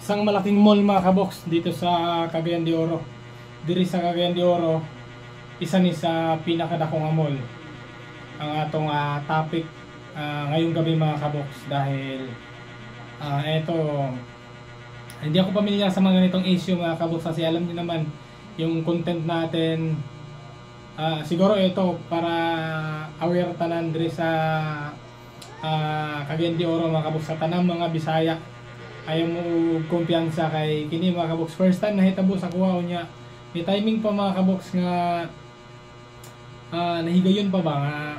Isang malaking mall mga kabox dito sa Cagayan de Oro. Diri sa Cagayan de Oro, isa ni sa pinakadakong nga mall. Ang atong topic ngayong gabi mga kabox dahil eto hindi ako pamilyar sa mga ganitong issue mga kabox kasi alam niyo naman yung content natin. Siguro ito para aware tanan diri sa Cagayan de Oro mga kabox sa tanang mga Bisaya. Ayaw mo kumpiyansa kay kini mga kabox. First time nahitabo sa kuha niya. May timing pa mga kabox nga nahigayon pa ba nga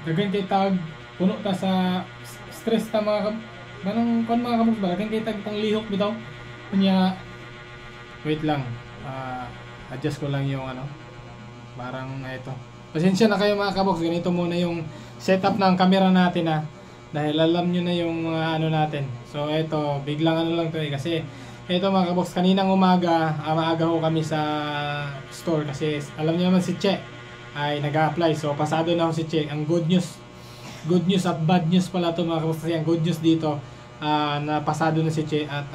dagan kay tag puno ta sa stress ta mga ganong kon mga kabox ba dagan kay tag itong lihok bitaw. Kunya wait lang. Adjust ko lang yung parang ito. Pasensya na kayo mga kabox, ganito muna yung setup ng camera natin dahil alam nyo na yung natin. So ito, biglang lang to kasi ito mga kabox, kaninang umaga, maaga ho kami sa store kasi alam nyo naman si Che ay nag-a-apply. So pasado na ho si Che. Ang good news at bad news pala to mga kabox kasi ang good news dito na pasado na si Che at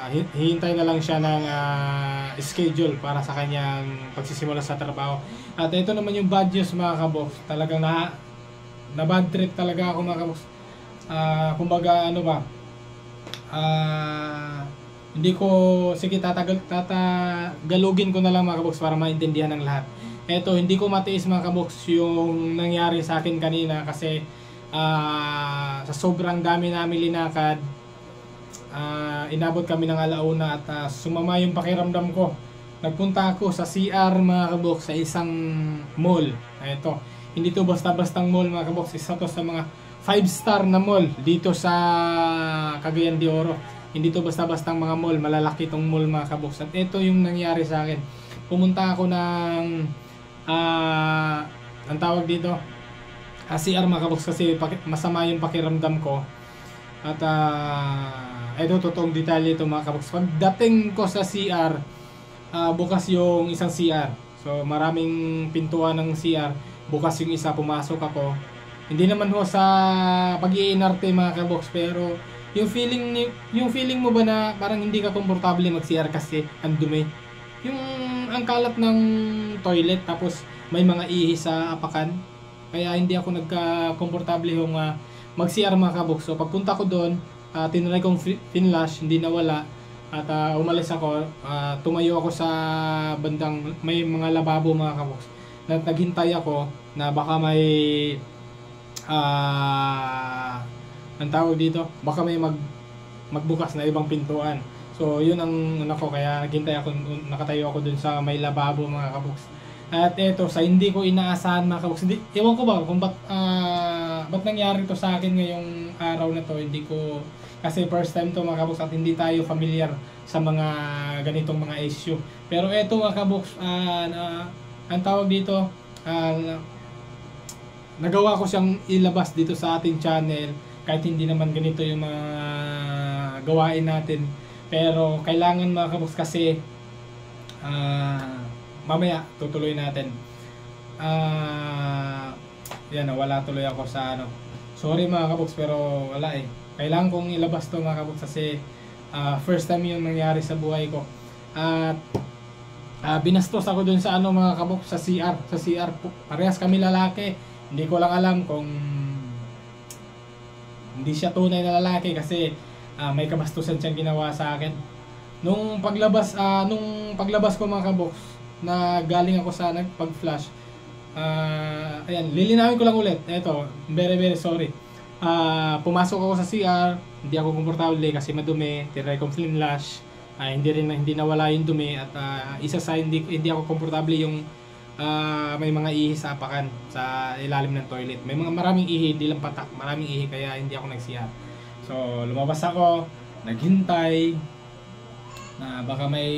hihintay na lang siya ng schedule para sa kanyang pagsisimula sa trabaho. At ito naman yung bad news mga kabox, talagang na bad trip talaga ako mga kabox. Kumbaga hindi ko sige tatagalugin ko na lang mga kabox para maintindihan ng lahat. Eto, hindi ko matiis mga kabox yung nangyari sa akin kanina kasi sa sobrang dami namin linakad, inabot kami ng alauna at sumama yung pakiramdam ko. Nagpunta ako sa CR mga kabox sa isang mall. Ito, hindi to basta-bastang mall mga kabox, isa to sa mga 5-star na mall dito sa Cagayan de Oro. Hindi to basta-bastang mga mall, malalaki tong mall mga kabox. At ito yung nangyari sa akin. Pumunta ako ng ang tawag dito CR mga kabox kasi masama yung pakiramdam ko. At ito totoong detalye ito mga kabox. Pagdating ko sa CR, bukas yung isang CR. So maraming pintuan ng CR. Bukas yung isa, pumasok ako. Hindi naman ho sa pag-iinarte mga kabox, pero yung feeling mo ba na parang hindi ka komportable mag-CR kasi ang dumi. Yung ang kalat ng toilet tapos may mga ihi sa apakan. Kaya hindi ako nagka-komportable yung mag-CR mga kabox. So pagpunta ko doon, tinry kong finlash, hindi nawala. At umalis ako, tumayo ako sa bandang may mga lababo mga kabox. Naghintay ako na baka may ang tawag dito, baka may magbukas na ibang pintuan. So yun ang kaya naghintay ako, nakatayo ako dun sa may lababo mga kabox. At eto, sa hindi ko inaasahan mga kabox, ewan ko ba kung ba't nangyari to sa akin ngayong araw na to. Hindi ko, kasi first time to mga kabox at hindi tayo familiar sa mga ganitong mga issue. Pero eto mga kabox, ang tawag dito, nagawa ko siyang ilabas dito sa ating channel kahit hindi naman ganito yung mga gawain natin. Pero kailangan mga kabox kasi mamaya tutuloy natin. Yan, wala tuloy ako sa sorry mga kabox pero wala kailangan kong ilabas to mga kabox kasi first time yung nangyari sa buhay ko. At binastos ako dun sa mga kabox sa CR. Parehas kami lalaki. Hindi ko lang alam kung hindi siya tunay na lalaki kasi may kabastusan siyang ginawa sa akin. Nung paglabas ko mga kabox na galing ako sa pag-flash, ayan, lilinawin ko lang ulit. Eto, very very sorry. Pumasok ako sa CR, hindi ako komportable kasi madumi. Tinry kong flash, hindi nawala yung dumi. At isa sa hindi ako komportable yung may mga ihi sa apakan sa ilalim ng toilet. May maraming ihi, hindi lang patak, maraming ihi kaya hindi ako nag-CR. So lumabas ako, naghintay na baka may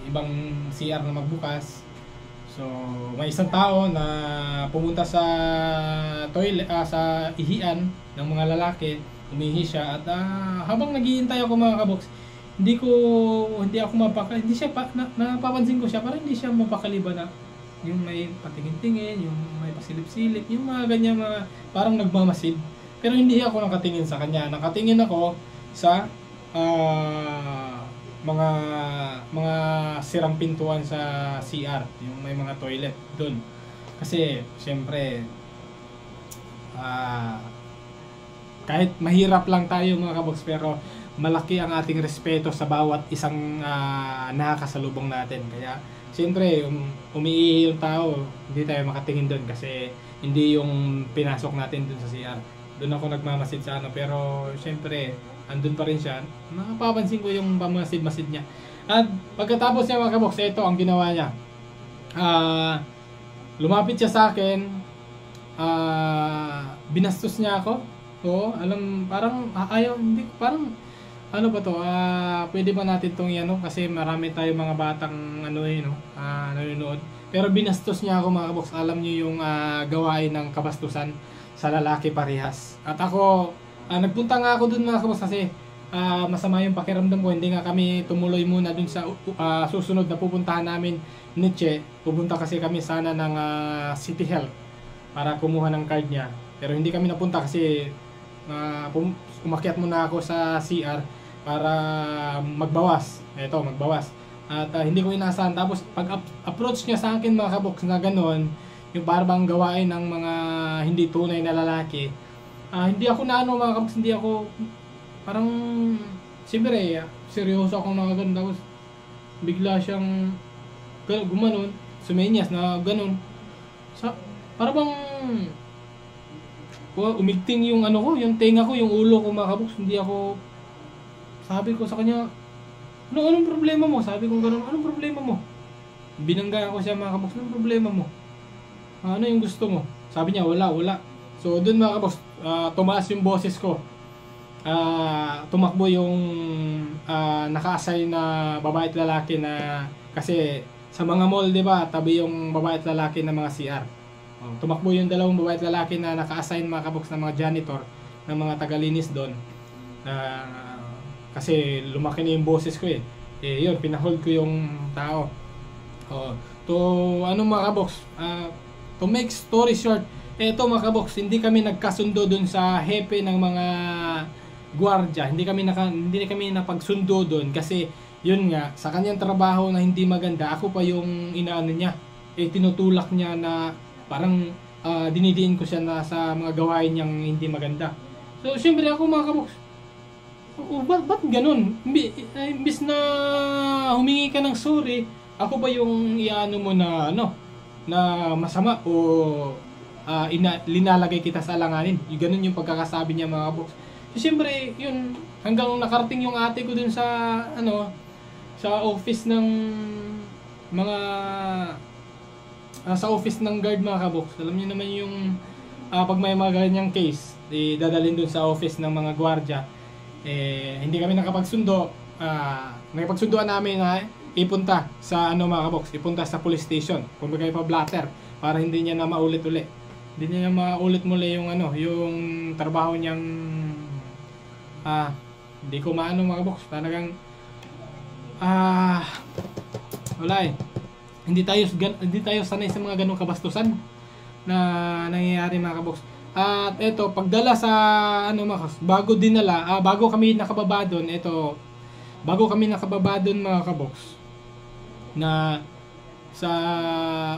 ibang CR na magbukas. So may isang tao na pumunta sa toilet, sa ihian ng mga lalaki, umihi siya. At habang naghihintay ako mga kabox, hindi ako hindi siya napapansin ko siya, parang hindi siya mapakaliba na yung may patingin-tingin, yung may pasilip-silip, yung mga ganyan, parang nagmamasid. Pero hindi ako nakatingin sa kanya. Nakatingin ako sa mga mga sirang pintuan sa CR, yung may mga toilet doon. Kasi siyempre kahit mahirap lang tayo mga kabox, pero malaki ang ating respeto sa bawat isang nakakasalubong natin. Kaya siyempre umiihi yung tao, hindi tayo makatingin doon kasi hindi yung pinasok natin doon sa CR. Doon ako nagmamasid sa ano, pero siyempre andun pa rin siya. Napapansin ko yung pamasid-masid niya. At pagkatapos niya mga kabox, ito ang ginawa niya. Lumapit siya sa akin, binastos niya ako. Oo, parang ayaw, hindi, parang ano ba to, pwede ba natin itong ano, kasi marami tayo mga batang nanonood. Pero binastos niya ako mga kabox. Alam niyo yung gawain ng kabastusan sa lalaki parehas. At ako, nagpunta nga ako dun mga kabox kasi masama yung pakiramdam ko. Hindi nga kami tumuloy muna dun sa susunod na pupuntahan namin ni Che. Pupunta kasi kami sana ng City Health para kumuha ng card niya. Pero hindi kami napunta kasi umakyat muna ako sa CR para magbawas. Eto, magbawas. At hindi ko inaasahan. Tapos pag-approach niya sa akin mga kabox na gano'n, yung barbang gawain ng mga hindi tunay na lalaki, hindi ako na ano mga kabox, hindi ako parang siyempre seryoso akong nakagano. Tapos bigla siyang gumanon, sumenyas na gano'n. Para bang umigting yung ano ko, yung tenga ko, yung ulo ko mga kabox. Hindi ako, sabi ko sa kanya, anong problema mo? Sabi ko gano'n, anong problema mo? Binangga ko siya mga kabox, anong problema mo? Ano yung gusto mo? Sabi niya, wala. So dun mga kabox, tumaas yung boses ko. Tumakbo yung naka-assign na babae at lalaki na, kasi sa mga mall, di ba, tabi yung babae at lalaki na mga CR. Tumakbo yung dalawang babae at lalaki na naka-assign mga kabox ng mga janitor, ng mga tagalinis doon. Kasi lumaki na yung boses ko eh. Yun, pinahold ko yung tao. Mga kabox, to make story short, eto mga kabox, hindi kami nagkasundo doon sa hepe ng mga gwardiya. Hindi kami napagsundo doon kasi yun nga, sa kanyang trabaho na hindi maganda, ako pa yung inaano niya. Tinutulak niya na parang dinidiin ko siya na sa mga gawain niyang hindi maganda. So syempre ako mga kabox, ba't ganun? Imbis na humingi ka ng sorry, ako ba yung iano mo na na masama o linalagay kita sa alanganin? Ganun yung pagkakasabi niya mga kabox. So siyempre yun, hanggang nakarating yung ate ko dun sa sa office ng mga sa office ng guard mga kabox. Alam niyo naman yung pag may mga ganyang case, dadalhin dun sa office ng mga gwardiya. Hindi kami nakapagsundo. Nakipagsunduan namin na ipunta sa mga kabox, ipunta sa police station. Kung bagay pa blatter para hindi niya na maulit-ulit. Hindi niya na maulit muli yung yung trabaho niyang hindi ko maano mga kabox. Talagang wala eh. Hindi tayo sanay sa mga ganong kabastusan na nangyayari mga kabox. At eto, pagdala sa bago kami nakababa doon, mga kabox, na sa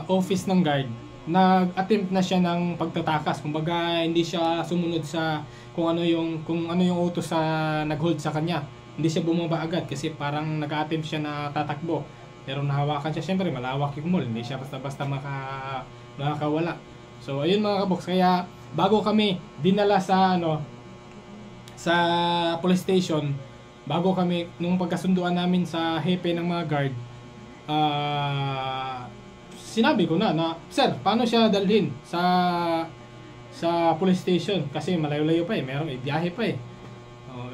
office ng guard, nag-attempt na siya ng pagtatakas. Kumbaga hindi siya sumunod sa kung ano yung utos sa nag-hold sa kanya. Hindi siya bumaba agad kasi parang nag-attempt siya na tatakbo. Pero nahawakan siya, syempre malawak yung mall, hindi siya basta-basta makakawala. So ayun mga kabox, kaya bago kami dinala sa sa police station, bago kami nung pagkasunduan namin sa hepe ng mga guard, sinabi ko na sir, paano siya dalhin sa police station kasi malayo-layo pa may biyahe pa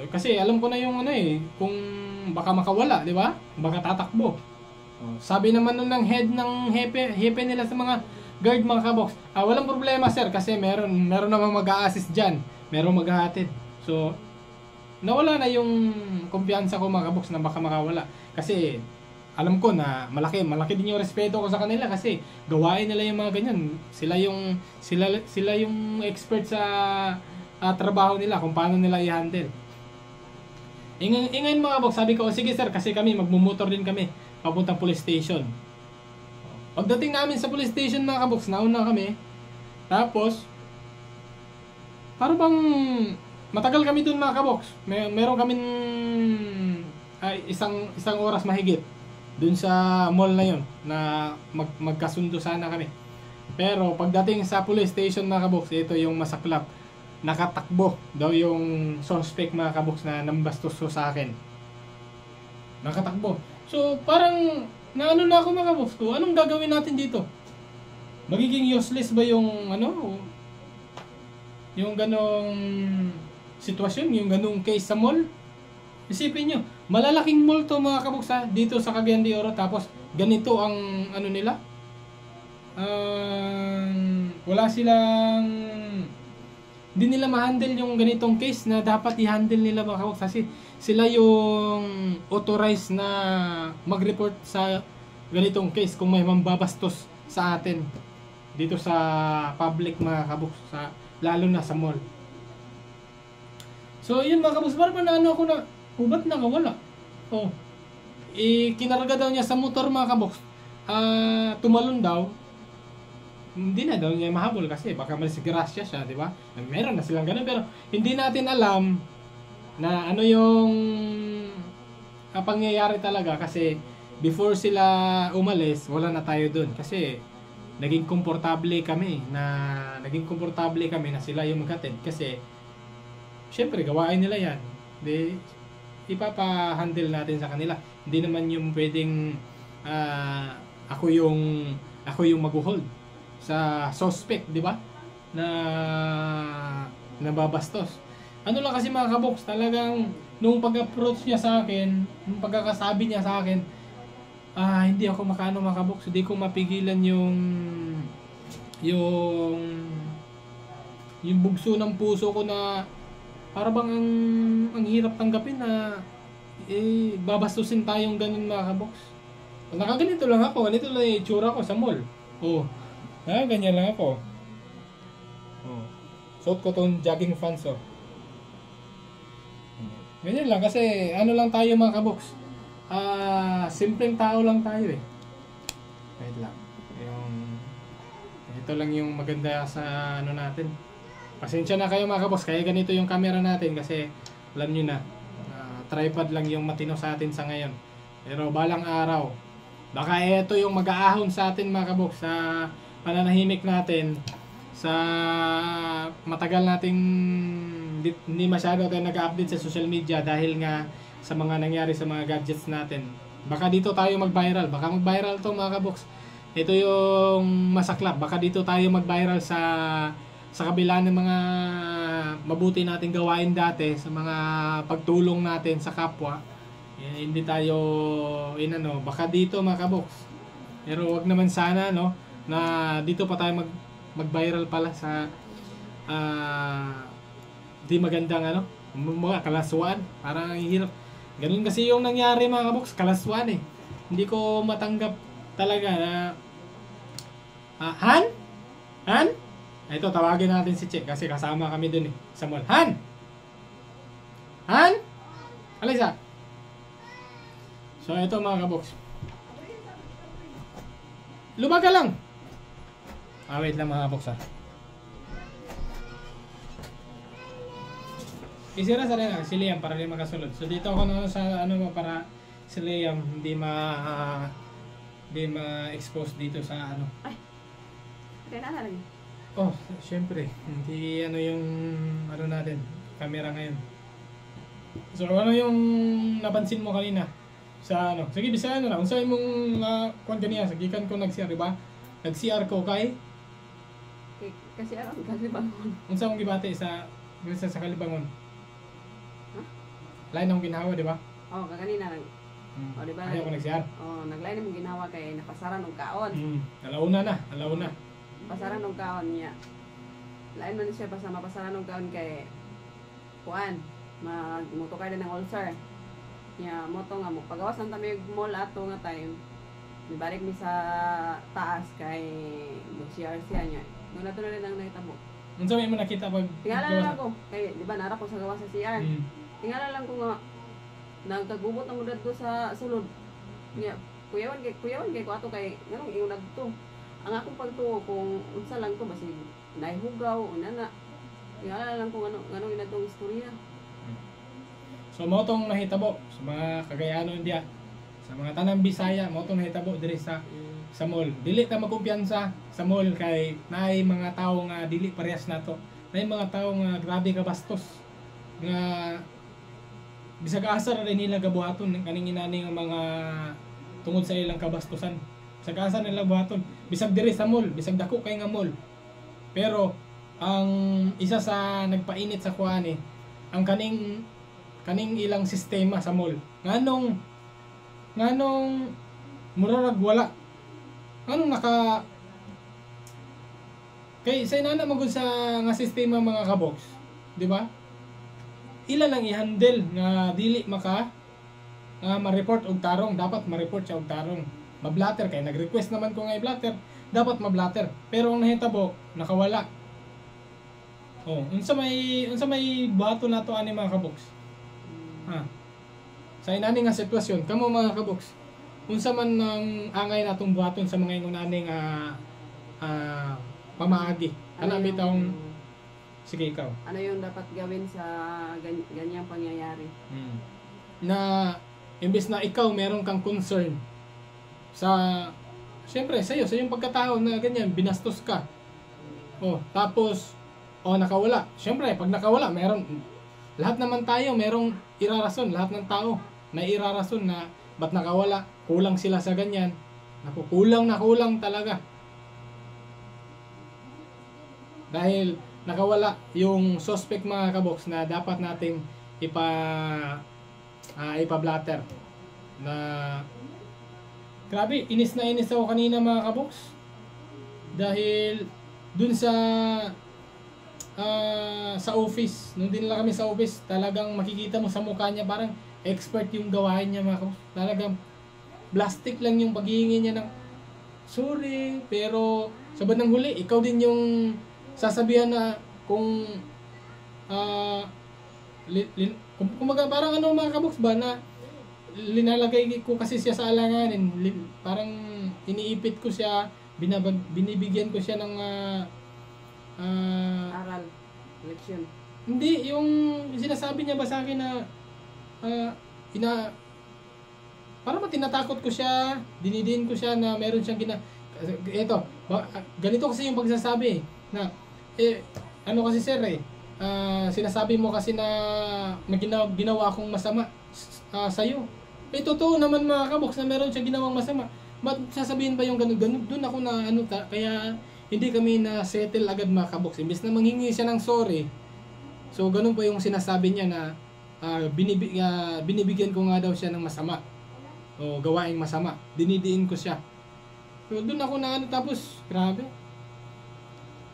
kasi alam ko na yung kung baka makawala, di ba? Baka tatakbo. Sabi naman nun ng head ng hepe nila sa mga guard mga kabox, walang problema sir kasi meron namang mag-a-assist dyan, meron maghahatid. So nawala na yung kumpiyansa ko mga kabox na baka makawala kasi alam ko na malaki din yung respeto ko sa kanila kasi gawain nila yung mga ganyan. Sila yung expert sa trabaho nila, kung paano nila i-handle. Ngayon mga box, sabi ko, sige sir, kasi kami, magmumotor din kami, papuntang police station. Pagdating namin sa police station mga kabox, nauna kami, tapos, para bang, matagal kami dun mga kabox, meron kaming isang oras mahigit, dun sa mall na yun, na magkasundo sana kami. Pero, pagdating sa police station mga kabox, ito yung masaklap. Nakatakbo daw yung suspect mga kabox na nambastos ko sa akin. Nakatakbo. So parang naano na ako mga kabox ko, anong gagawin natin dito? Magiging useless ba yung yung ganong sitwasyon, yung ganong case sa mall? Isipin nyo, malalaking mall to mga kabox ha, dito sa Cagayan de Oro, tapos ganito ang ano nila. Wala silang, hindi nila ma-handle yung ganitong case na dapat i-handle nila mga kabox, kasi sila yung authorized na mag-report sa ganitong case kung may mambabastos sa atin dito sa public mga kabox, lalo na sa mall. So yun mga kabox, parang ano ako na, ba't nakawala? Kinarga daw niya sa motor mga kabox, tumalon daw. Hindi na daw niya mahabol kasi baka malisigurasya siya, di ba? Meron na silang ganun, pero hindi natin alam na ano yung pangyayari talaga, kasi before sila umalis, wala na tayo dun. Kasi naging komportable kami na sila yung maghatid, kasi syempre gawain nila yan. Ipapa-handle natin sa kanila. Hindi naman yung pwedeng ako yung mag-hold sa suspect, di ba? Na nababastos. Ano lang kasi mga kabox, talagang nung pag-approach niya sa akin, nung pagkakasabi niya sa akin, hindi ako makaano mga kabox, hindi ko mapigilan yung bugso ng puso ko na para bang ang hirap tanggapin na babastusin tayong ganun mga kabox. Nakaganito lang ako, ganito lang yung itsura ko sa mall. Ganyan lang ako. Suot ko tong jogging pants. Ganyan lang kasi ano lang tayo mga kabox. Simpleng tao lang tayo eh. Wait lang. Ito lang yung maganda sa ano natin. Pasensya na kayo mga kabox, kaya ganito yung camera natin kasi alam nyo na, tripod lang yung matino sa atin sa ngayon. Pero balang araw, baka ito yung mag-aahon sa atin mga kabox sa pananahimik natin, sa matagal nating hindi masyado tayo nag-update sa social media dahil nga sa mga nangyari sa mga gadgets natin. Baka dito tayo mag-viral, baka mag-viral to mga kabox. Ito yung masaklap, baka dito tayo mag-viral sa kabila ng mga mabuti nating gawain dati, sa mga pagtulong natin sa kapwa. Hindi tayo baka dito mga kabox. Pero wag naman sana na dito pa tayo mag-viral pala sa di magandang mga kalaswaan. Parang hirap. Ganun kasi yung nangyari mga kabox, kalaswaan eh. Hindi ko matanggap talaga na Han? Ito, tawagin natin si Che kasi kasama kami dun sa mall. Han? Alisa? So ito mga kabox, lumaga lang. Wait lang mga kabox Isira sa rin si Liam para hindi makasulod. So dito ako sa para si Liam hindi ma-expose dito sa Kaya na lagi. Syempre, hindi yung natin, camera ngayon. So ano yung napansin mo kanina sa sige bisa na, unsay mong kuan kaniya, sagikan ko nag-CR, di ba? Nag-CR ko kay Kasi Kalibangon. Unsa mong gibati sa Kalibangon? Lain ang ginawa, di ba? Kaganina lang. Di ba? Ayaw ko nag-CR. Naglain mong ginawa kay napasaran ng kaon. Alauna na. Pasaran ng kaon niya. Lain man siya basta mapasaran ng kaon kay kuan. Magmotokay din ng ulcer. Nya moto nga mo pagawas ng tamig mall ato nga time. Nibalik mi sa taas kay mag-CR siya niya. Doon na rin ang nagtabo. Unsa may mo nakita pag Tingala lang ko. Kay di ba nara ko sa gawa sa CR. Mm. Tingala lang ko nga nagkagubot ang udad do sa sulod. Nya kuyawan kay ko ato kay nganong ingon adto. Ang akong pagtuo kung unsa lang to basig nahihugaw una na. Tingala lang ko nganong ina tong istorya. So mo tong nahitabo sa mga Cagayanon diya. Sa mga tanang Bisaya mo tong nahitabo diri sa mall. Dili ta magkumpiyansa sa mall kay naay mga tawo nga dili parehas nato. Naay mga tawo nga grabe ka bastos. Nga bisag asa ra rin nila gabuhaton kaning inani nga mga tungod sa ilang kabastusan. Bisag asa nila buhaton. Bisag diri sa mall, bisag dako kay nga mall. Pero ang isa sa nagpainit sa kuani ang kaning ilang sistema sa mall. Nganong murarag wala. Nganong naka kay sa inana magud sa nga sistema mga kabox, di ba? Ila lang i-handle nga dili maka ma-report og tarong, dapat ma-report siya og tarong. Ma-blatter kay nag-request naman ko nga i-blatter, dapat ma-blatter. Pero ang nahitabo nakawala. Oh, unsa may buhaton nato ani mga kabox? Ha. Sa inani nga sitwasyon, kamo mga kabox, unsa man ang angay natong buhaton sa mga ingunani nga pamaagi. Ano bitong sige ikaw. Ano yung dapat gawin sa ganyang pangyayari? Na imbes na ikaw meron kang concern sa siyempre sa iyong pagkatao na ganyan binastos ka. Oh, tapos nakawala. Siyempre pag nakawala, meron lahat naman tayo merong irarason, lahat ng tao na irarason na ba't nakawala, kulang sila sa ganyan. Naku, kulang talaga. Dahil nakawala yung suspect mga kabox na dapat nating ipa-blatter. Na grabe, inis na inis ako kanina mga kabox. Dahil dun sa office, nung dinala kami sa office, talagang makikita mo sa mukha niya parang expert yung gawain niya mga kabox. Talagang plastic lang yung paghihingi niya ng sorry, pero sa bandang huli, ikaw din yung sasabihan na kung kumaga parang ano mga kabox ba na linalagay ko kasi siya sa alanganin, parang iniipit ko siya, binibigyan ko siya ng aral, leksyon. Hindi, yung sinasabi niya ba sa akin na parang tinatakot ko siya, dinidiin ko siya na meron siyang ganito kasi yung pagsasabi na ano kasi sir sinasabi mo kasi na ginawa akong masama sa'yo. Totoo naman mga kabox na meron siyang ginawang masama. Ba't sasabihin pa yung ganun? Doon ako na kaya hindi kami na settle agad mga kabox. Imbes na manghingi siya ng sorry. So ganun pa yung sinasabi niya na binibigyan ko nga daw siya ng masama. O gawaing masama. Dinidiin ko siya. So doon ako na tapos grabe.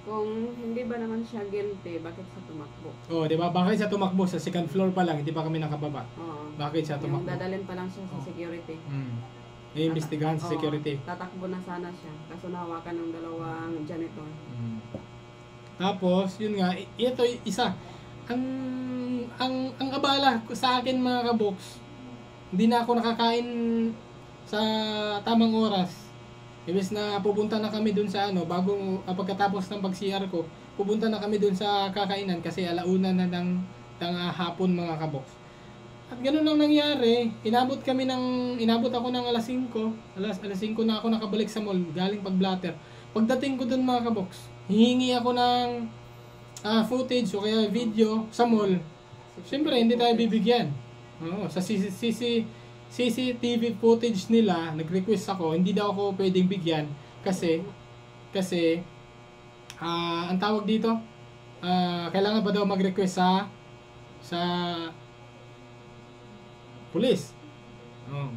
Kung hindi ba naman siya guilty, bakit siya tumakbo? Oh, di ba? Bakit siya tumakbo sa second floor pa lang, hindi pa kami nakababa. Oo. Bakit siya tumakbo? Yung dadalhin pa lang siya sa security. Iimbestigahan sa security. Tatakbo na sana siya. Kaso nahawakan ng dalawang janitor. Tapos, yun nga, ito isa. Ang abala sa akin mga kabox, hindi na ako nakakain sa tamang oras. Imbes na pupunta na kami dun sa pagkatapos ng pag-CR ko, pupunta na kami dun sa kakainan kasi alauna na ng hapon mga kabox. At ganun lang nangyari, inabot ako ng alas 5, alas 5 na ako nakabalik sa mall, galing pag-blatter. Pagdating ko dun mga kabox, hihingi ako ng footage o kaya video sa mall. Siyempre, hindi tayo bibigyan. Sa CCTV footage nila, nag-request ako, hindi daw ako pwedeng bigyan kasi ang tawag dito, kailangan pa daw mag-request sa police.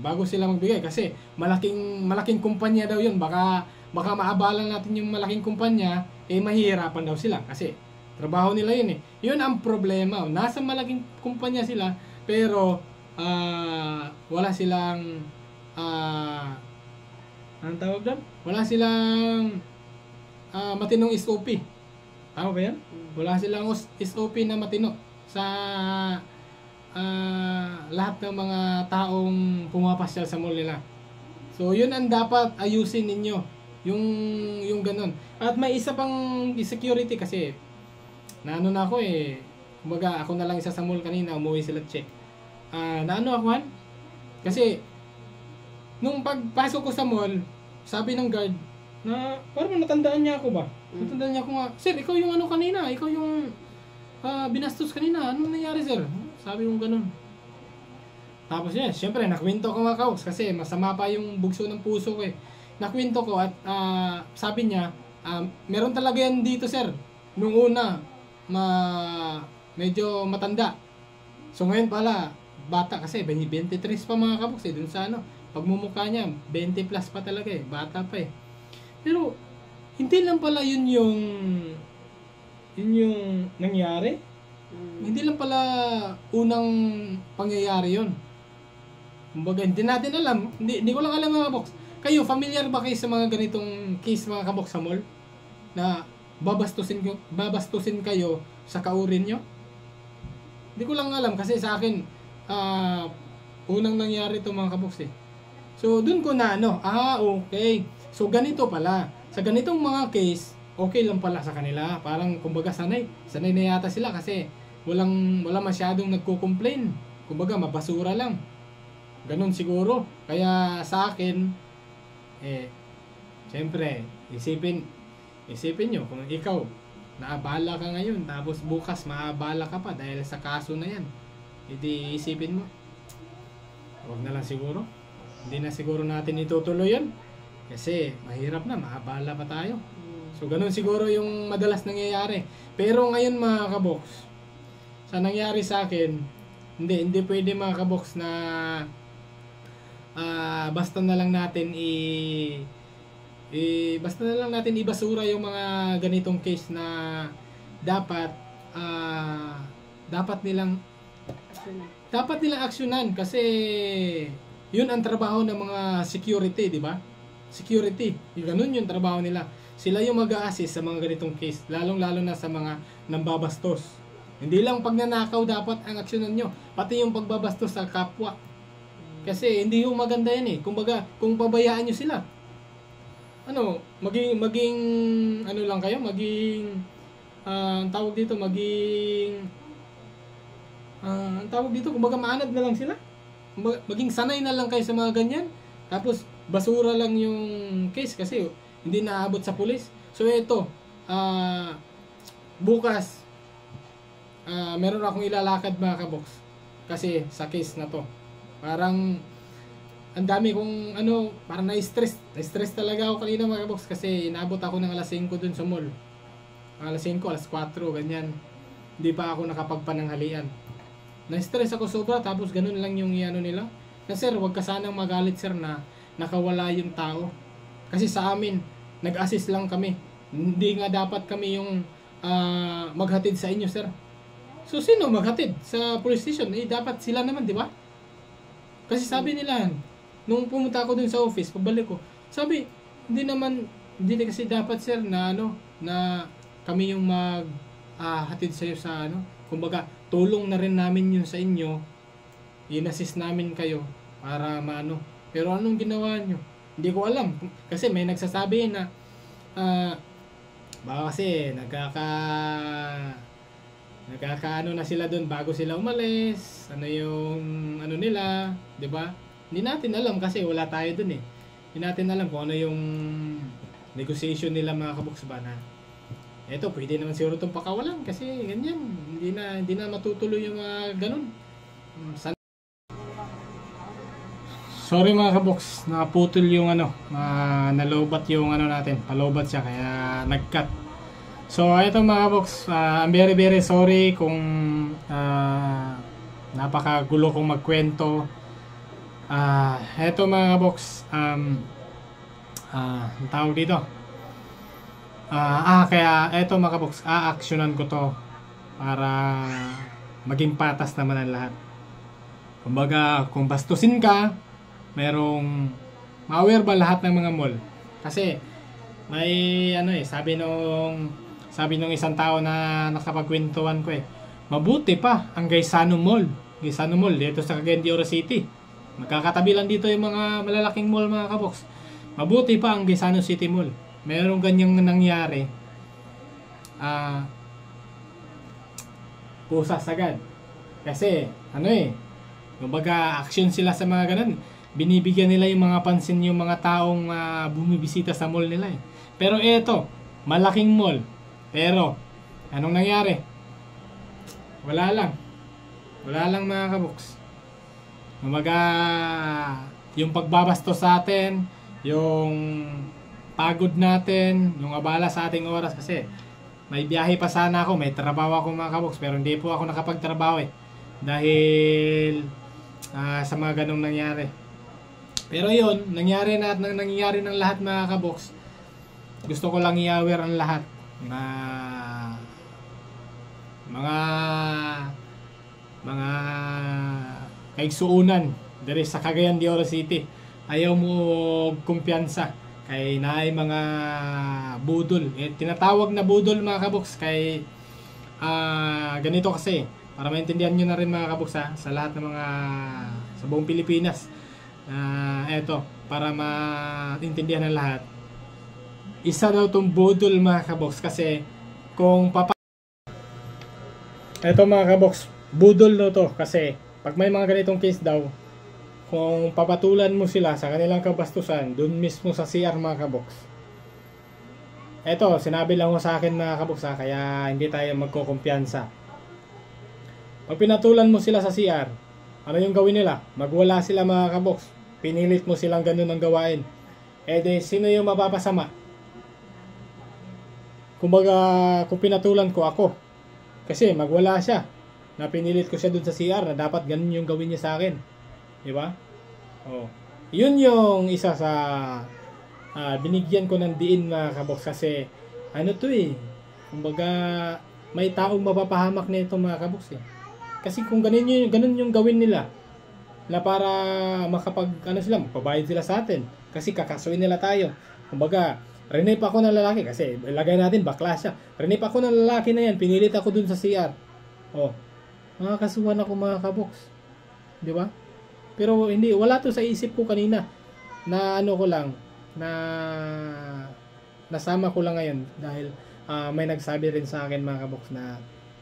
Bago sila magbigay kasi malaking kumpanya daw 'yun. Baka maabalan natin yung malaking kumpanya, mahihirapan daw sila kasi trabaho nila 'yun . 'Yun ang problema. Nasa malaking kumpanya sila pero wala silang anong tawag doon? Wala silang matinong SOP Tama ba yan? Wala silang SOP na matino sa lahat ng mga taong pumapasyal sa mall nila. So, yun ang dapat ayusin ninyo. Yung ganun. At may isa pang security kasi naano na ako eh. Kumbaga, ako na lang isa sa mall kanina, umuwi sila check. Naano ako han? Kasi, nung pagpasok ko sa mall, sabi ng guard, na parang natandaan niya ako ba? Natandaan niya ako nga, sir, ikaw yung ano kanina, ikaw yung binastos kanina, ano nangyari sir? Sabi yung ganun. Tapos yun, syempre, nakwento ko mga kaos kasi masama pa yung bugso ng puso ko eh. Nakwento ko at sabi niya, meron talaga yan dito sir. Nung una, medyo matanda. So ngayon pala, bata kasi, 23 pa mga kaboks eh, dun sa ano, pagmumukha niya, 20 plus pa talaga eh, bata pa eh. Pero, hindi lang pala yun yung nangyari. Hindi lang pala unang pangyayari yun. Kumbaga, hindi natin alam, hindi ko lang alam mga kaboks. Kayo, familiar ba kayo sa mga ganitong case mga kaboks sa mall? Na babastusin kayo sa kaurin nyo? Hindi ko lang alam kasi sa akin, unang nangyari ito mga kaboks eh. So, dun ko na okay. So, ganito pala. Sa ganitong mga case, okay lang pala sa kanila. Parang, kumbaga, sanay na yata sila kasi wala masyadong nagko-complain. Kumbaga, mabasura lang. Ganon siguro. Kaya sa akin, siyempre, isipin nyo, kung ikaw, naabala ka ngayon, tapos bukas maabala ka pa dahil sa kaso na yan. Hindi isipin mo. Huwag na lang siguro. Hindi na siguro natin itutuloy yan. Kasi mahirap na, maabala pa tayo. So, ganun siguro yung madalas nangyayari. Pero ngayon mga kaboks, sa nangyari sa akin, hindi pwede mga kaboks na basta na lang natin basta na lang natin ibasura yung mga ganitong case na dapat nilang aksyonan kasi yun ang trabaho ng mga security, di ba? Security, ganun yung trabaho nila. Sila yung mag-a-assist sa mga ganitong case, lalong-lalo na sa mga nambabastos. Hindi lang pagnanakaw dapat ang aksyonan nyo, pati yung pagbabastos sa kapwa. Kasi hindi yung maganda yan eh. Kumbaga, kung pabayaan nyo sila, maging ano lang kayo, tawag dito, kumbaga maanad na lang sila. Maging sanay na lang kayo sa mga ganyan. Tapos, basura lang yung case kasi hindi naabot sa pulis. So, ito, bukas, meron akong ilalakad mga kaboks. Kasi sa case na to. Parang ang dami kong parang na-stress talaga ako kanina mga kaboks kasi inaabot ako ng alas 5 dun sa mall. Alas 5, alas 4, ganyan. Hindi pa ako nakapagpananghalian. Na-stress ako sobra tapos ganun lang yung nila. Na sir, wag ka sanang magalit sir na nakawala yung tao. Kasi sa amin, nag-assist lang kami. Hindi nga dapat kami yung maghatid sa inyo sir. So sino maghatid sa police station? Dapat sila naman, di ba? Kasi sabi nila, nung pumunta ako dun sa office, pagbalik ko, sabi, hindi kasi dapat sir na na kami yung hatid sa iyo sa kumbaga, tulong na rin namin yun sa inyo, in-assist namin kayo para Pero anong ginawa nyo? Hindi ko alam. Kasi may nagsasabi na baka kasi nagkakaano na sila doon bago sila umalis, yung nila, 'di ba? Hindi natin alam kasi wala tayo doon eh. Hindi natin alam kung ano yung negotiation nila mga kaboks ba na eto, pwede naman siguro itong pakawalan kasi ganyan, hindi na matutuloy yung ganun. Sorry mga kaboks, naputol yung nalobat yung natin, palobat siya kaya nag-cut. So ito mga kaboks, I'm very very sorry kung napakagulo kong magkwento. Ito mga kaboks, ang tawag dito. Kaya eto mga kaboks, a-actionan ko to para maging patas naman ang lahat. Kumbaga, kung bastusin ka, merong ma-aware ba lahat ng mga mall? Kasi may sabi nung Sabi nung isang tao na nakapagkwentuhan ko mabuti pa ang Gaisano Mall. Gaisano Mall dito sa Cagayan de Oro City. Magkakatabi lang dito yung mga malalaking mall mga kaboks. Mabuti pa ang Gaisano City Mall. Mayroong ganyang nangyari. Pusas agad. Kasi kumbaga action sila sa mga ganun. Binibigyan nila yung mga pansin yung mga taong bumibisita sa mall nila Pero eto, malaking mall. Pero, anong nangyari? Wala lang mga kaboks. Kumbaga, yung pagbabasto sa atin, yung pagod natin, yung abala sa ating oras kasi may biyahe pa sana ako, may trabaho ako mga kaboks, pero hindi po ako nakapagtrabaho dahil sa mga ganong nangyari. Pero yun, nangyari ng lahat mga kaboks. Gusto ko lang i-aware ang lahat na mga kaigsuunan diri sa Cagayan de Oro City. Ayaw mo kumpiyansa kay naay mga budol. Tinatawag na budol mga kaboks kay ganito kasi para maintindihan nyo na rin mga kaboks sa lahat ng mga sa buong Pilipinas. Eto, para maintindihan ng lahat. Isa daw tong budol mga kaboks kasi kung eto mga kaboks, budol daw to kasi pag may mga ganitong case daw, kung papatulan mo sila sa kanilang kabastusan, dun mismo sa CR mga kaboks. Eto, sinabi lang ko sa akin mga kaboks kaya hindi tayo magkukumpiyansa. Pag pinatulan mo sila sa CR, ano yung gawin nila? Magwala sila mga kaboks. Pinilit mo silang ganun ang gawain. Sino yung mapapasama? Kumbaga, kung pinatulan ko ako, kasi magwala siya, na pinilit ko siya dun sa CR na dapat ganun yung gawin niya sa akin. Diba? Yun yung isa sa binigyan ko ng diin mga kaboks kasi kumbaga may taong mapapahamak na ito mga kaboks Kasi kung ganun yung gawin nila na para sila, magpabayad sila sa atin kasi kakasuin nila tayo. Kumbaga, rinip ako ng lalaki kasi ilagay natin bakla siya. Rinip ako ng lalaki na yan, pinilit ako dun sa CR. Makakasuhan ako mga kaboks. Di ba? Pero hindi, wala to sa isip ko kanina na nasama ko lang ngayon dahil may nagsabi rin sa akin mga kaboks na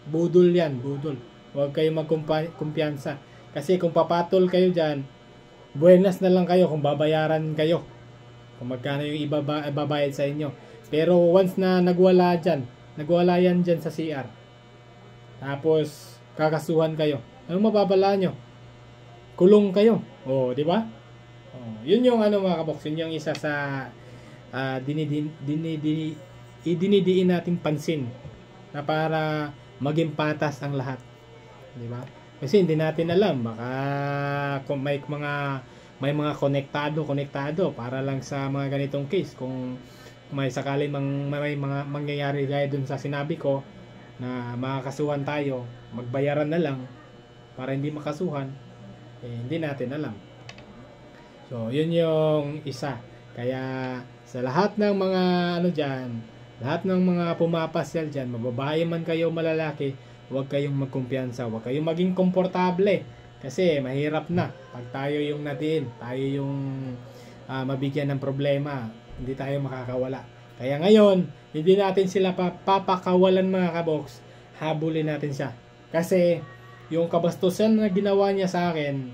budol yan, budol. Huwag kayong magkumpiyansa. Kasi kung papatol kayo dyan, buenas na lang kayo kung babayaran kayo. Kung magkano yung ibabayad sa inyo. Pero once na nagwala yan dyan sa CR. Tapos, kakasuhan kayo. Anong mababala nyo? Kulong kayo. Di ba? Yun yung mga kaboks. Yun yung isa sa dinidiin nating pansin na para maging patas ang lahat. Di ba? Kasi hindi natin alam. Baka kung may mga konektado para lang sa mga ganitong case. Kung may sakaling may mga mangyayari gaya dun sa sinabi ko na makakasuhan tayo, magbayaran na lang para hindi makasuhan, hindi natin alam. So, yun yung isa. Kaya sa lahat ng mga lahat ng mga pumapasyal dyan, mababae man kayo, malalaki, huwag kayong magkumpiyansa, huwag kayong maging komportable. Kasi mahirap na pag tayo yung natin, tayo yung mabigyan ng problema, hindi tayo makakawala. Kaya ngayon, hindi natin sila papakawalan mga kaboks, habulin natin siya. Kasi yung kabastusan na ginawa niya sa akin,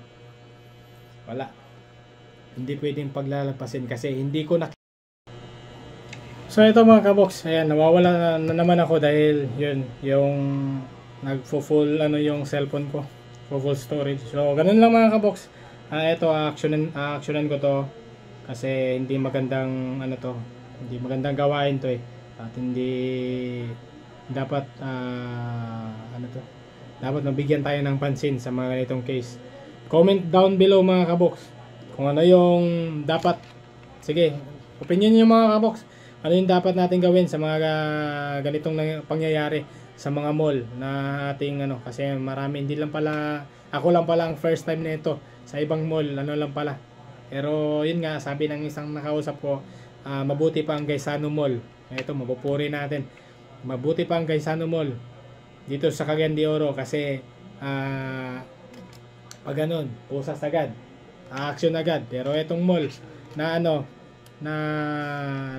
wala. Hindi pwedeng paglalagpasin kasi hindi ko So ito mga kaboks, ayan, nawawala na naman ako dahil yun, yung nagfo-full yung cellphone ko, full storage. So ganun lang mga kaboks. Ito actionan ko to kasi hindi magandang hindi magandang gawain to at hindi dapat dapat mabigyan tayo ng pansin sa mga ganitong case. Comment down below mga kaboks kung ano yung dapat, sige, opinion niyo mga kaboks, ano yung dapat natin gawin sa mga ganitong pangyayari sa mga mall na ating kasi marami, hindi lang pala ako lang pala ang first time nito sa ibang mall, lang pala. Pero yun nga, sabi ng isang nakausap ko, mabuti pa ang Gaisano Mall. Ito, mapupuri natin. mabuti pang Gaisano Mall dito sa Cagayan de Oro kasi pag ganun, pusas agad, action agad. Pero itong mall na ano, na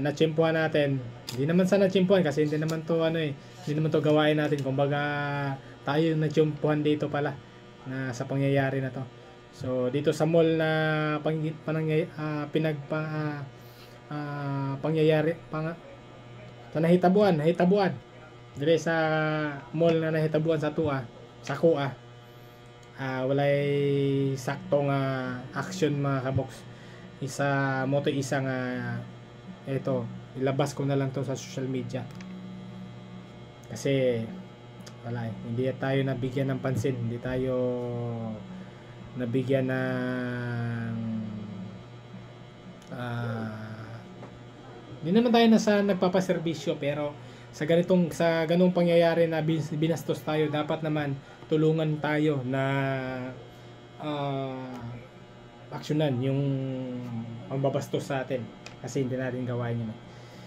natsimpuhan natin, hindi naman sa natsimpuhan kasi hindi naman to ano hindi naman to gawain natin. Kumbaga tayo yung natsimpuhan dito pala na sa pangyayari na to. So dito sa mall na pangyayari sa nahitabuan dire sa mall na nahitabuan sa Tua, sa Kua. Walay saktong action mga kabox. Isa mo to isang ito, ilabas ko na lang to sa social media. Kasi wala hindi tayo nabigyan ng pansin, hindi tayo nabigyan ng hindi naman tayo nasa nagpapaserbisyo, pero sa ganung pangyayari na binastos tayo, dapat naman tulungan tayo na aksyonan yung pagbabastos sa atin kasi hindi natin gawain yun.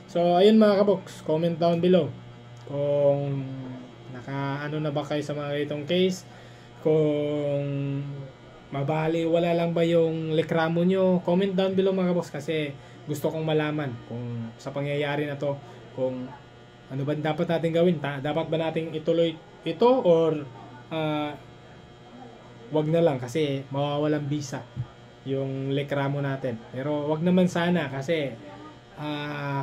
So ayun mga kabox, comment down below kung nakaano na ba kayo sa mga itong case, kung mabali wala lang ba yung reklamo nyo. Comment down below mga kabox kasi gusto kong malaman kung sa pangyayari na to, kung ano ba dapat natin gawin. Dapat ba natin ituloy ito or wag na lang kasi mawawalang bisa yung reklamo natin. Pero wag naman sana kasi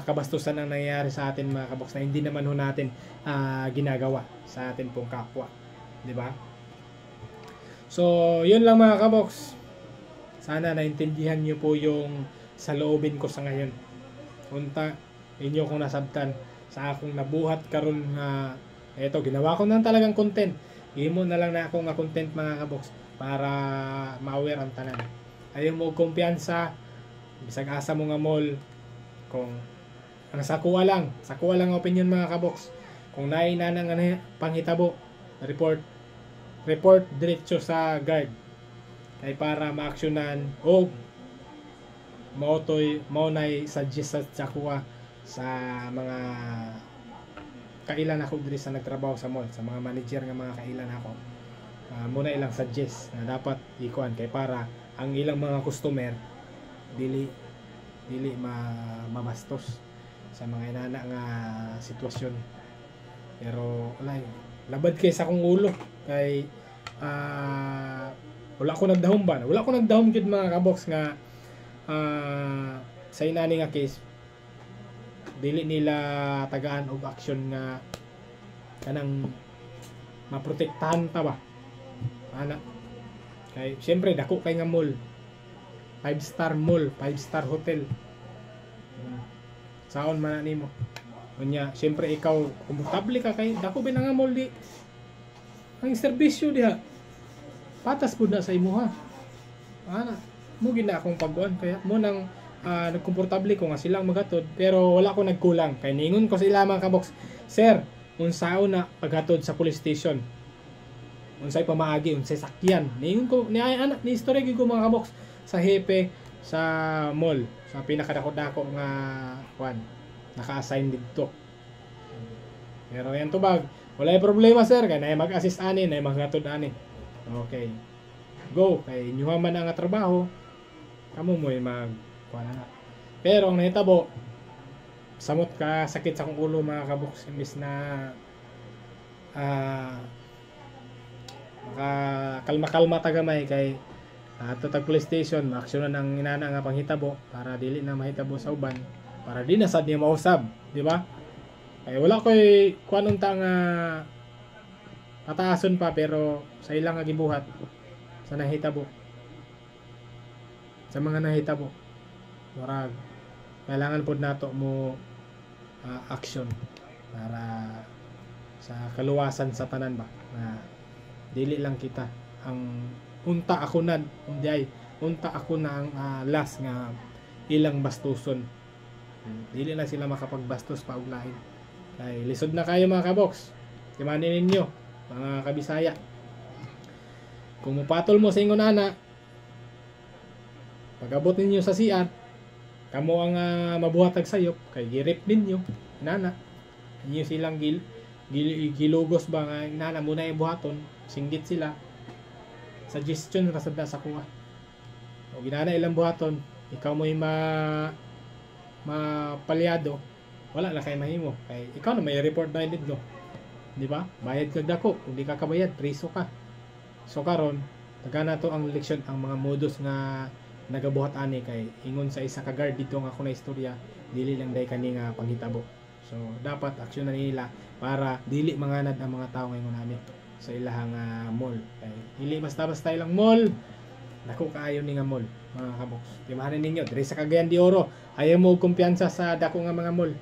kabastusan ang nangyayari sa atin mga kabox na hindi naman ho natin ginagawa sa atin pong kapwa, di ba? So yun lang mga kabox, sana naintindihan nyo po yung sa loobin ko sa ngayon. Unta inyo kung nasabtan sa akong nabuhat karon nga eto, ginawa ko nang talagang content. Himo na lang na ako nga content mga kabox para ma-aware ang tanan. Ayaw mo kumpiyansa, bisag asa mo nga mall, kung ang sakuha lang opinion mga kabox. Kung nainanang panghitabo, report diretso sa guard kay para maaksyonan o maunay suggest sa sakuha sa mga kailan ako diri sa nagtrabaho sa mall, sa mga manager nga mga kailan ako, muna ilang suggest na dapat ikuan kay para ang ilang mga customer dili mabastos sa mga inana nga sitwasyon. Pero labad kay sa akong ulo kay wala ko nagdahom gid mga kabox nga sa inani nga case dili nila tagaan og action nga kanang maprotektahan ta ba ana. Kay syempre dako kay nga mall, 5-star mall, 5-star hotel, saon man nimo unya. Syempre ikaw komportable ka kay dako ba nga mall di ang serbisyo diha patas pud na sa imuha ana mo gina akong pagkuan kaya mo nang nagkomportable ko nga silang magatod pero wala ko nagkulang kay ningon ko sa ila mga kabox, sir unsaon na paghatod sa police station, unsay pamaagi, unsay sakyan, ningon ko ni anak ni istorya gyud ko mga kabox sa hepe sa mall, sa pinakadako-dako nga kwan naka-assign dito. Pero yan tubag wala problema sir kay nay mag-assist ani, nay maghatod ani, okay go kay inyuha man ang trabaho kamo mo mag kuan na. Pero ang nahitabo samot ka sakit sa akong ulo mga kabox, imbis na kalma-kalma tagamay kay ato tag police station maaksyonan ang inana nga panghitabo para dili na mahitabo sa uban, para di na sad niya mausab, di ba? Kay wala koy kuan unta nga pataason pa pero sa ilang nga gibuhat sa nahitabo, sa mga nahitabo murag kailangan pod nato mo action para sa kaluwasan sa tanan ba na dili lang kita ang unta ako na ang last nga ilang bastuson, dili na sila makapagbastos pa og lain. Kay lisod na kayo mga kabox, timanin ninyo mga kabisaya, kung mupatol mo sa ingon ana pag-abot ninyo sa CR kamo ang mabuhatag sayop kay girip ninyo nana Inyo silang gilugos ba nga inana mo na ibuhaton, singgit sila. Suggestion rasad na sa kuha. O ginana ilang buhaton, ikaw mo yung mapalyado, wala na kay mahimo. Kay ikaw na may report na no. Di ba? Bayad kag dako, kung di ka kabayad, preso ka. So karon, tagana to ang leksyon ang mga modus nga nagabuhat ani kay ingon sa isa ka guard dito nga ako na istorya, dili lang day kani nga panghitabo. So dapat aksyon na nila para dili manganad ang mga tao ngayon ani sa ilahang mall. Kay dili basta-basta ilang mall. Dako kaayo ni nga mall, mga kaboks. Timahanin ninyo diri sa Cagayan de Oro, ayaw mo kumpiyansa sa dako nga mga mall.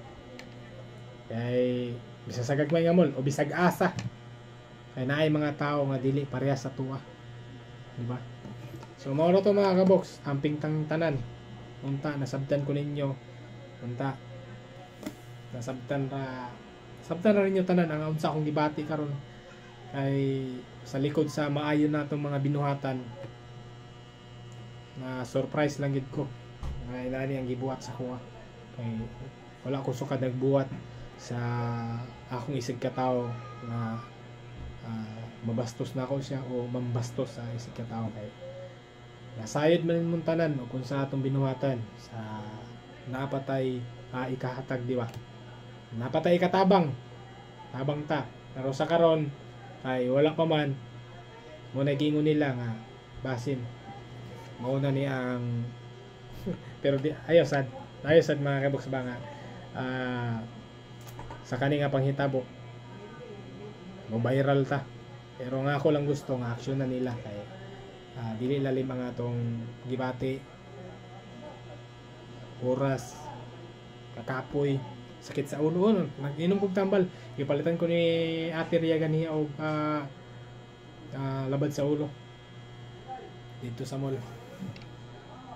Kay bisag sa gagmay nga mall o bisag asa. Kay naay mga tao nga dili parehas sa tuwa. Di ba? So mao to mga kaboks, amping tang tanan. Unta nasabtan ko ninyo. Unta nasabtan ra ninyo tanan ang unsa akong gibati karon kay sa likod sa maayo natong mga binuhatan na surprise lang gid ko. Nga inani ang gibuhat sa kuha. Kay wala ko sukad nagbuhat sa akong isig ka tao na mabastos na ako siya o mambastos sa isig ka tao kay nasayod man mong tanan o kung sa atong binuhatan sa napatay ikahatag di ba? Napatay katabang tabang ta pero sa karon ay wala pa man mo nagingon nila nga basin mauna ni ang pero di ayaw sad mga kaboks ba nga sa kani nga panghitabo mo viral ta pero nga ako lang gusto nga aksyon na nila kay dili lalim mga atong gibati oras kakapoy sakit sa ulo nag-inom kog tambal gipalitan ko ni Ate Ria ganiya og labad sa ulo dito sa mall.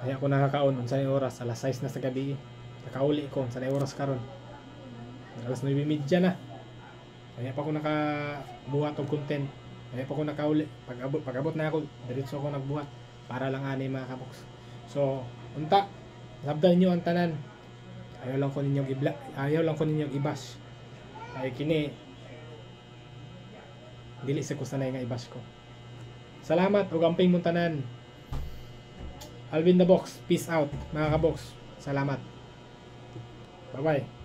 Kaya ako nakakaon unsa ni oras alas 6 na sa gabi. Nakauli ko unsa ni oras karon. Alas 9:30 na. Kaya pa ako nakabuhat og content. Kaya pa ako nakauli. Pag-abot na ako, diretso ako nagbuhat para lang ani mga kaboks. So, unta sabdan niyo ang tanan. Ayaw lang ko ninyong i-bash. Ay kini dili sa kusanay nga i-bash ko. Salamat ug amping mong tanan. Alvin the Box, peace out mga kaboks. Salamat. Bye bye.